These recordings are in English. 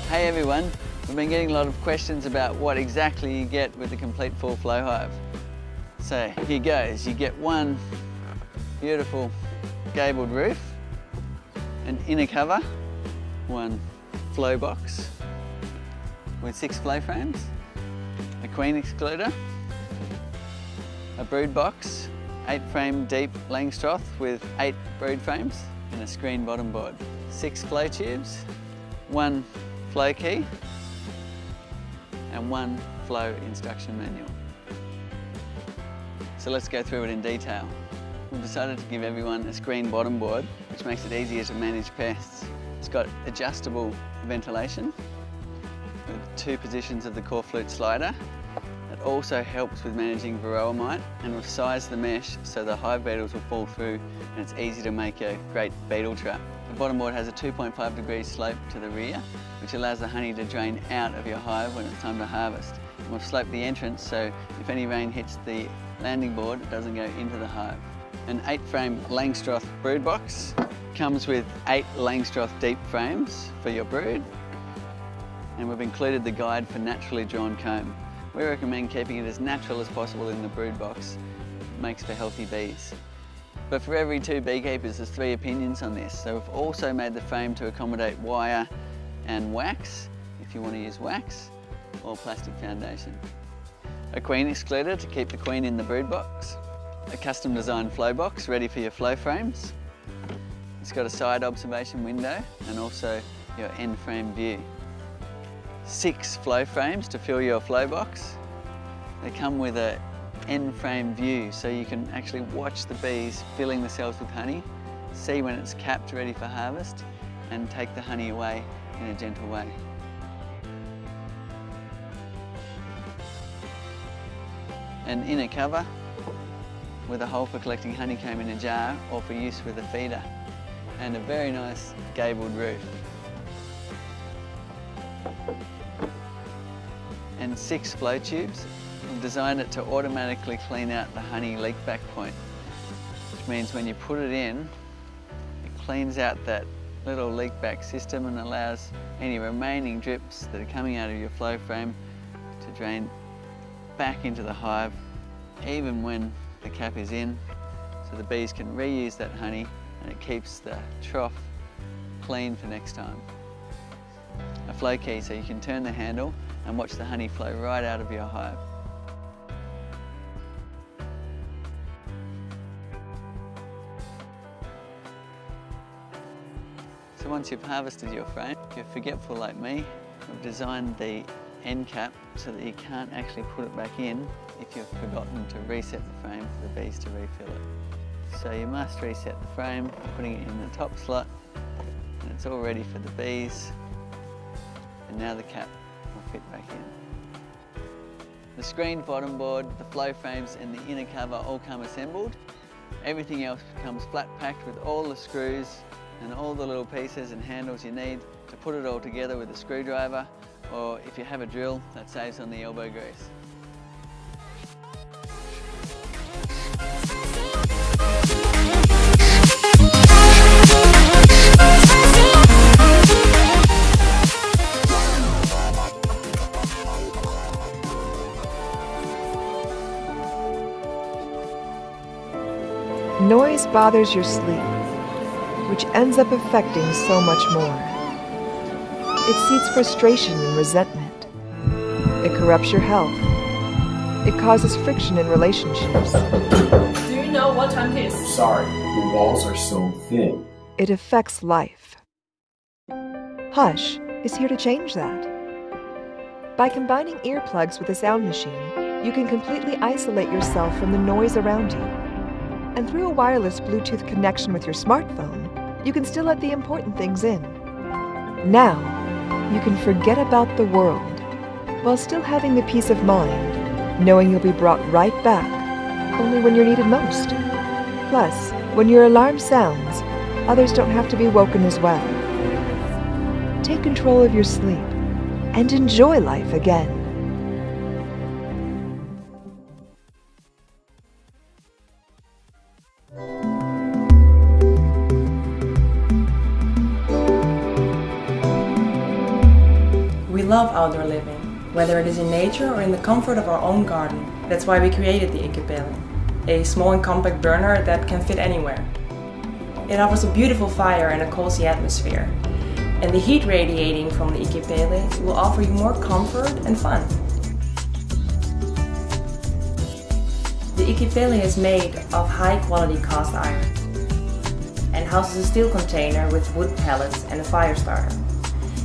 Hey everyone, we've been getting a lot of questions about what exactly you get with the complete full flow hive. So here goes, you get one beautiful gabled roof, an inner cover, one flow box with 6 flow frames, a queen excluder, a brood box, 8 frame deep Langstroth with 8 brood frames and a screen bottom board, 6 flow tubes, 1 flow key and 1 flow instruction manual. So let's go through it in detail. We've decided to give everyone a screen bottom board, which makes it easier to manage pests. It's got adjustable ventilation with 2 positions of the core flute slider. It also helps with managing varroa mite, and we've sized the mesh so the hive beetles will fall through and it's easy to make a great beetle trap. The bottom board has a 2.5 degree slope to the rear, which allows the honey to drain out of your hive when it's time to harvest. And we've sloped the entrance so if any rain hits the landing board, it doesn't go into the hive. An 8 frame Langstroth brood box comes with 8 Langstroth deep frames for your brood, and we've included the guide for naturally drawn comb. We recommend keeping it as natural as possible in the brood box. It makes for healthy bees. But for every 2 beekeepers, there's 3 opinions on this. So we've also made the frame to accommodate wire and wax, if you want to use wax, or plastic foundation. A queen excluder to keep the queen in the brood box. A custom designed flow box ready for your flow frames. It's got a side observation window and also your end frame view. 6 flow frames to fill your flow box. They come with a end frame view so you can actually watch the bees filling the cells with honey, see when it's capped ready for harvest and take the honey away in a gentle way. An inner cover with a hole for collecting honeycomb in a jar or for use with a feeder, and a very nice gabled roof. And 6 flow tubes. We've designed it to automatically clean out the honey leak back point, which means when you put it in, it cleans out that little leak back system and allows any remaining drips that are coming out of your flow frame to drain back into the hive, even when the cap is in, so the bees can reuse that honey and it keeps the trough clean for next time. A flow key so you can turn the handle and watch the honey flow right out of your hive. So once you've harvested your frame, if you're forgetful like me, we've designed the end cap so that you can't actually put it back in if you've forgotten to reset the frame for the bees to refill it. So you must reset the frame, putting it in the top slot, and it's all ready for the bees. And now the cap will fit back in. The screened bottom board, the flow frames and the inner cover all come assembled. Everything else comes flat packed with all the screws and all the little pieces and handles you need to put it all together with a screwdriver, or if you have a drill, that saves on the elbow grease. Noise bothers your sleep, which ends up affecting so much more. It seeds frustration and resentment. It corrupts your health. It causes friction in relationships. Do you know what time it is? Sorry, the walls are so thin. It affects life. Hush is here to change that. By combining earplugs with a sound machine, you can completely isolate yourself from the noise around you. And through a wireless Bluetooth connection with your smartphone, you can still let the important things in. Now, you can forget about the world while still having the peace of mind, knowing you'll be brought right back, only when you're needed most. Plus, when your alarm sounds, others don't have to be woken as well. Take control of your sleep and enjoy life again. love outdoor living, whether it is in nature or in the comfort of our own garden. That's why we created the Ikepele, a small and compact burner that can fit anywhere. It offers a beautiful fire and a cozy atmosphere, and the heat radiating from the Ikepele will offer you more comfort and fun. The Ikepele is made of high-quality cast iron and houses a steel container with wood pellets and a fire starter.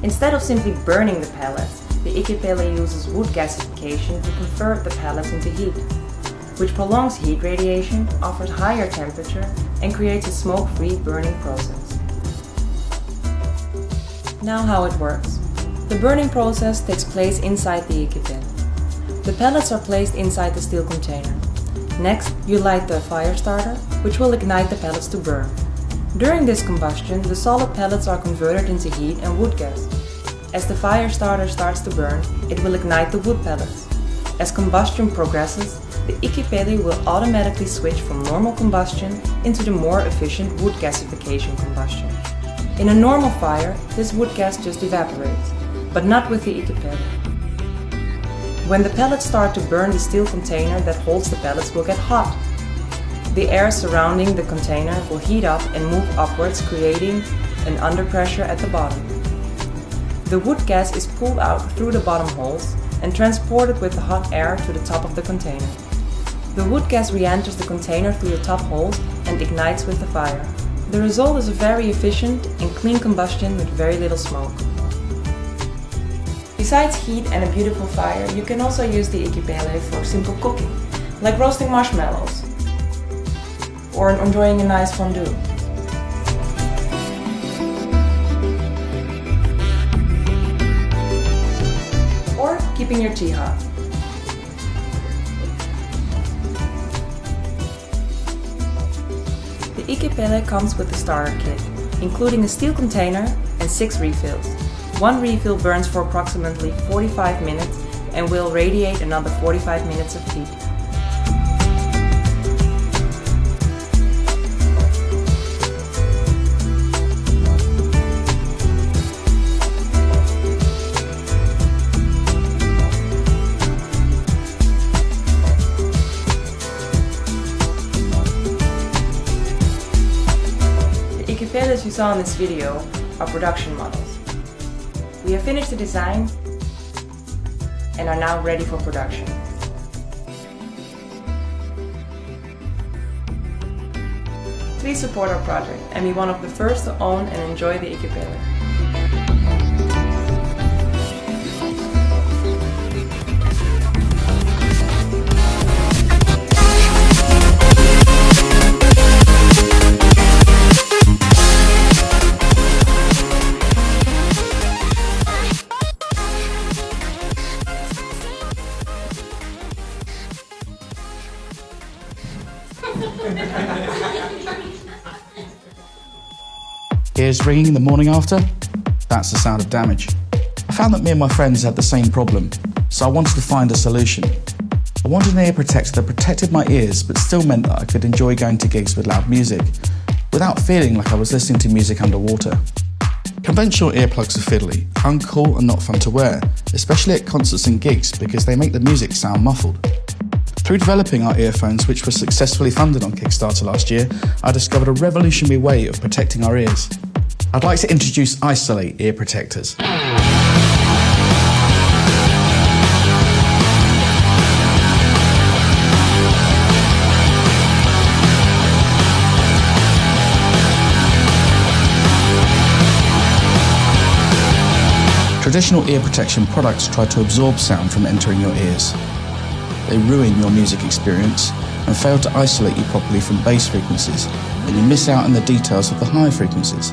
Instead of simply burning the pellets, the Ikepele uses wood gasification to convert the pellets into heat, which prolongs heat radiation, offers higher temperature, and creates a smoke-free burning process. Now how it works. The burning process takes place inside the Ikepele. The pellets are placed inside the steel container. Next, you light the fire starter, which will ignite the pellets to burn. During this combustion, the solid pellets are converted into heat and wood gas. As the fire starter starts to burn, it will ignite the wood pellets. As combustion progresses, the Ikepele will automatically switch from normal combustion into the more efficient wood gasification combustion. In a normal fire, this wood gas just evaporates, but not with the Ikepele. When the pellets start to burn, the steel container that holds the pellets will get hot. The air surrounding the container will heat up and move upwards, creating an underpressure at the bottom. The wood gas is pulled out through the bottom holes and transported with the hot air to the top of the container. The wood gas re-enters the container through the top holes and ignites with the fire. The result is a very efficient and clean combustion with very little smoke. Besides heat and a beautiful fire, you can also use the Ikepele for simple cooking, like roasting marshmallows or enjoying a nice fondue. Or keeping your tea hot. The Ikepele comes with a starter kit, including a steel container and 6 refills. One refill burns for approximately 45 minutes and will radiate another 45 minutes of heat. The Ikepeles you saw in this video are production models. We have finished the design and are now ready for production. Please support our project and be one of the first to own and enjoy the Ikepele. Ears ringing the morning after? That's the sound of damage. I found that me and my friends had the same problem, so I wanted to find a solution. I wanted an ear protector that protected my ears but still meant that I could enjoy going to gigs with loud music, without feeling like I was listening to music underwater. Conventional earplugs are fiddly, uncool and not fun to wear, especially at concerts and gigs because they make the music sound muffled. Through developing our earphones, which were successfully funded on Kickstarter last year, I discovered a revolutionary way of protecting our ears. I'd like to introduce Isolate ear protectors. Traditional ear protection products try to absorb sound from entering your ears. They ruin your music experience and fail to isolate you properly from bass frequencies, and you miss out on the details of the high frequencies,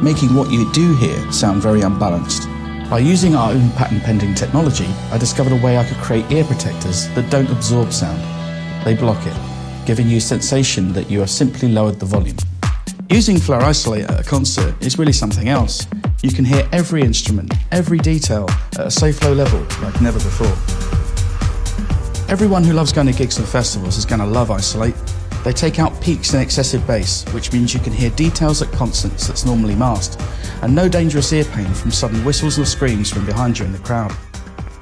making what you do hear sound very unbalanced. By using our own patent-pending technology, I discovered a way I could create ear protectors that don't absorb sound. They block it, giving you a sensation that you have simply lowered the volume. Using Flare Isolate at a concert is really something else. You can hear every instrument, every detail at a safe low level like never before. Everyone who loves going to gigs and festivals is going to love Isolate. They take out peaks and excessive bass, which means you can hear details at concerts that's normally masked, and no dangerous ear pain from sudden whistles or screams from behind you in the crowd.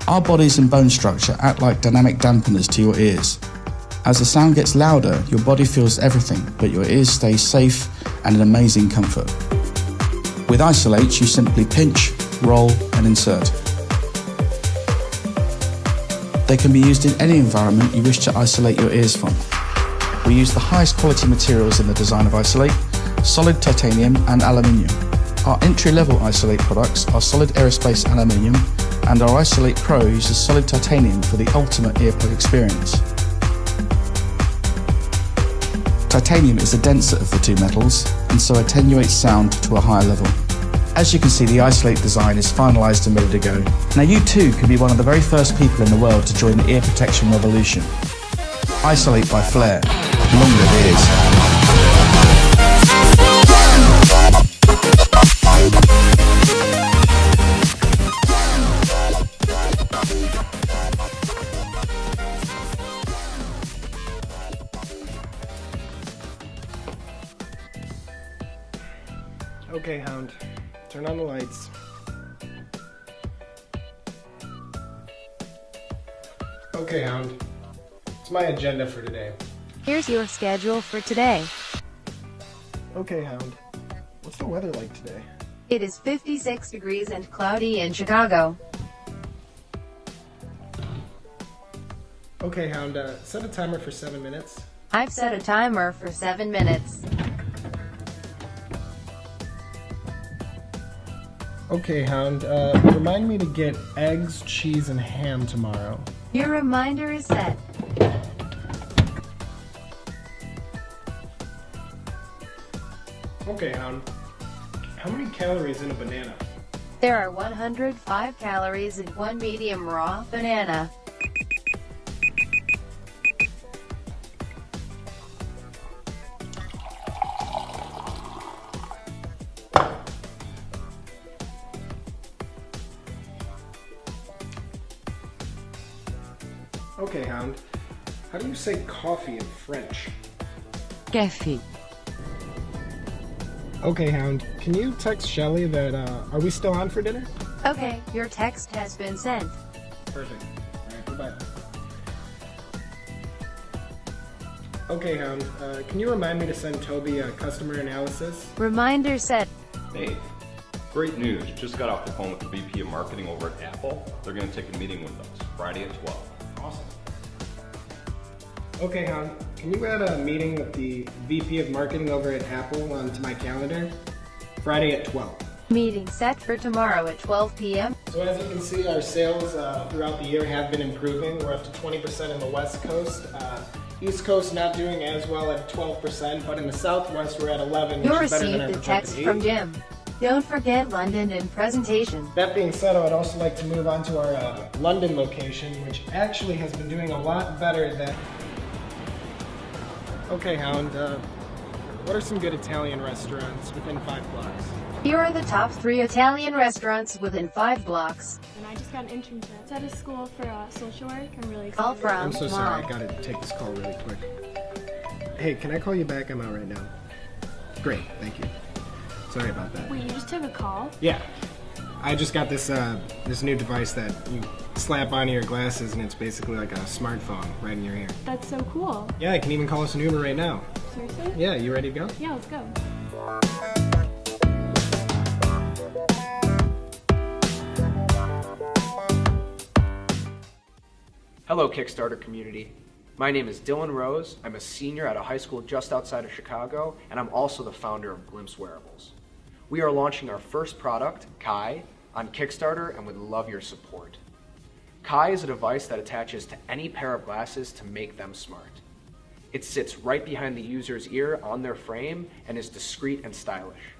Our bodies and bone structure act like dynamic dampeners to your ears. As the sound gets louder, your body feels everything, but your ears stay safe and in amazing comfort. With Isolate, you simply pinch, roll, and insert. They can be used in any environment you wish to isolate your ears from. We use the highest quality materials in the design of Isolate, solid titanium and aluminium. Our entry-level Isolate products are solid aerospace aluminium, and our Isolate Pro uses solid titanium for the ultimate earplug experience. Titanium is the denser of the two metals, and so attenuates sound to a higher level. As you can see, the Isolate design is finalised and ready to go. Now you too can be one of the very first people in the world to join the ear protection revolution. Isolate by Flair. Long live ears. Okay, Hound. Turn on the lights. Okay, Hound. It's my agenda for today. Here's your schedule for today. Okay, Hound. What's the weather like today? It is 56 degrees and cloudy in Chicago. Okay, Hound. Set a timer for 7 minutes. I've set a timer for 7 minutes. Okay, Hound. Remind me to get eggs, cheese, and ham tomorrow. Your reminder is set. Okay, Hound. How many calories in a banana? There are 105 calories in one medium raw banana. Okay, Hound. How do you say coffee in French? Café. Okay, Hound. Can you text Shelly that, are we still on for dinner? Okay, your text has been sent. Perfect. Alright, goodbye. Okay, Hound. Can you remind me to send Toby a customer analysis? Reminder set. Hey, great news. Just got off the phone with the VP of Marketing over at Apple. They're going to take a meeting with us Friday at 12. Awesome. Okay, Hound. Can you add a meeting with the VP of Marketing over at Apple onto my calendar? Friday at 12. Meeting set for tomorrow at 12 p.m. So as you can see, our sales throughout the year have been improving. We're up to 20% in the West Coast. East Coast not doing as well at 12%, but in the Southwest we're at 11, You'll which is better than receive our the text projected from 8. Jim. Don't forget London in presentation. That being said, I would also like to move on to our London location, which actually has been doing a lot better than... Okay, Hound, what are some good Italian restaurants within 5 blocks? Here are the top 3 Italian restaurants within 5 blocks. And I just got an internship. It's at a school for social work. I'm really excited. Call from I'm so sorry, I Mom. gotta take this call really quick. Hey, can I call you back? I'm out right now. Great, thank you. Sorry about that. Wait, you just took a call? Yeah. I just got this this new device that you slap onto your glasses and it's basically like a smartphone right in your ear. That's so cool. Yeah, I can even call us an Uber right now. Seriously? Yeah, you ready to go? Yeah, let's go. Hello, Kickstarter community. My name is Dylan Rose. I'm a senior at a high school just outside of Chicago, and I'm also the founder of Glimpse Wearables. We are launching our first product, Kai, on Kickstarter and would love your support. Kai is a device that attaches to any pair of glasses to make them smart. It sits right behind the user's ear on their frame and is discreet and stylish.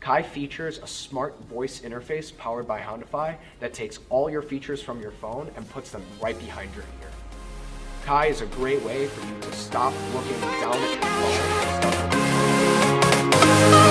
Kai features a smart voice interface powered by Houndify that takes all your features from your phone and puts them right behind your ear. Kai is a great way for you to stop looking down at your phone and start looking